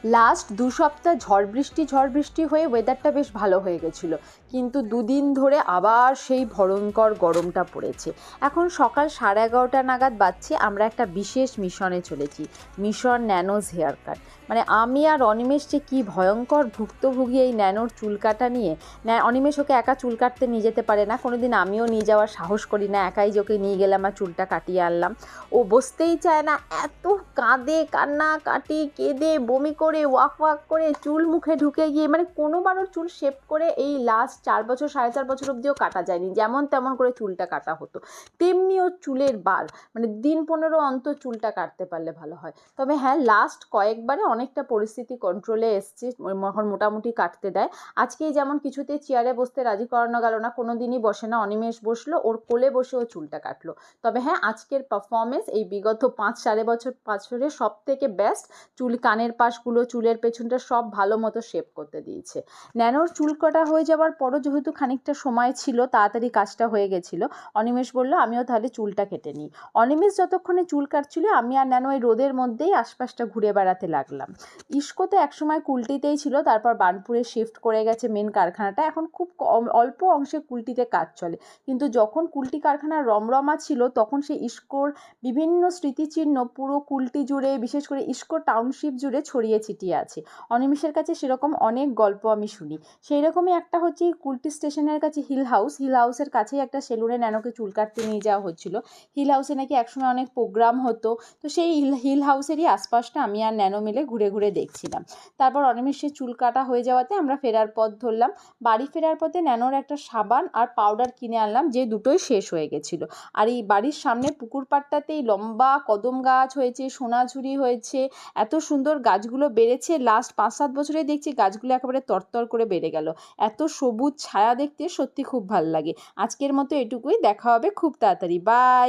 Last ২ সপ্তাহ ঝড় বৃষ্টি হয়ে ওয়েদারটা বেশ ভালো হয়ে গেছিলো, কিন্তু দুদিন ধরে আবার সেই ভয়ঙ্কর গরমটা পড়েছে। এখন সকাল 11:30 নাগাদ বাজছে, আমরা একটা বিশেষ মিশনে চলেছি, মিশন ন্যানোজ হেয়ার কাট। মানে আমি আর অনিমেষ যে কী ভয়ঙ্কর ভুক্তভোগী এই ন্যানোর চুল কাটা নিয়ে। অনিমেষ ওকে একা চুল কাটতে নিয়ে যেতে পারে না, কোনো দিন আমিও নিয়ে যাওয়ার সাহস করি না, একাই যে ওকে নিয়ে গেলাম আর চুলটা কাটিয়ে আনলাম। ও বসতেই চায় না, এত কাঁদে, কান্নাকাটি, কেঁদে বমি করে ওয়াক করে চুল মুখে ঢুকে গিয়ে, মানে কোনোবার ওর চুল শেভ করে এই লাস্ট 4 বছর 4.5 বছর অবধিও কাটা যায়নি, যেমন তেমন করে চুলটা কাটা হতো। তেমনি ওর চুলের বার, মানে দিন 15 অন্তর চুলটা কাটতে পারলে ভালো হয়। তবে হ্যাঁ, লাস্ট কয়েকবারে অনেকটা পরিস্থিতি কন্ট্রোলে এসছে, এখন মোটামুটি কাটতে দেয়। আজকেই যেমন কিছুতে চেয়ারে বসতে রাজি করানো গেল না, কোনো দিনই বসে না, অনিমেষ বসলো, ওর কোলে বসে ও চুলটা কাটলো। তবে হ্যাঁ, আজকের পারফরমেন্স এই বিগত 5-4 বছরে সব থেকে বেস্ট। চুল, কানের পাশগুলো, চুলের পেছনটা সব ভালো মতো শেপ করতে দিয়েছে। ন্যানোর চুল কাটা হয়ে যাওয়ার পরও যেহেতু খানিকটা সময় ছিল, তাড়াতাড়ি কাজটা হয়ে গেছিলো, অনিমেষ বলল আমিও তাহলে চুলটা কেটে নিই। অনিমেষ যতক্ষণে চুল কাটছিল, আমি আর ন্যানো এই রোদের মধ্যেই আশপাশটা ঘুরে বেড়াতে লাগলাম। ইস্কো তো একসময় কুলটিতেই ছিল, তারপর বার্নপুরে শিফট করে গেছে মেন কারখানাটা, এখন খুব অল্প অংশে কুলটিতে কাজ চলে। কিন্তু যখন কুলটি কারখানার রমরমা ছিল, তখন সেই ইস্কোর বিভিন্ন স্মৃতিচিহ্ন পুরো কুলটি জুড়ে, বিশেষ করে ইস্কো টাউনশিপ জুড়ে ছড়িয়ে ছিটিয়ে আছে। অনিমেষের কাছে সেরকম অনেক গল্প আমি শুনি। সেই রকমই একটা হচ্ছে কুলটি স্টেশনের কাছে হিল হাউসের কাছেই একটা সেলুনে ন্যানোকে চুল কাটতে নিয়ে যাওয়া হচ্ছিল। হিল হাউসে নাকি একসময় অনেক প্রোগ্রাম হতো, তো সেই হিল হাউসেরই আশপাশটা আমি আর ন্যানো মিলে ঘুরে ঘুরে দেখছিলাম। তারপর অনিমেষের চুল কাটা হয়ে যাওয়াতে আমরা ফেরার পথ ধরলাম। বাড়ি ফেরার পথে ন্যানোর একটা সাবান আর পাউডার কিনে আনলাম, যে দুটোই শেষ হয়ে গেছিলো। আর এই বাড়ির সামনে পুকুর পাড়টাতেই লম্বা কদম গাছ হয়েছে, সোনাঝুরি হয়েছে, এত সুন্দর গাছগুলো বেড়েছে। লাস্ট 5-7 বছরে দেখছি গাছগুলো একেবারে তরতর করে বেড়ে গেল। এত সবুজ ছায়া দেখতে সত্যি খুব ভালো লাগে। আজকের মতো এটুকুই, দেখা হবে খুব তাড়াতাড়ি, বাই।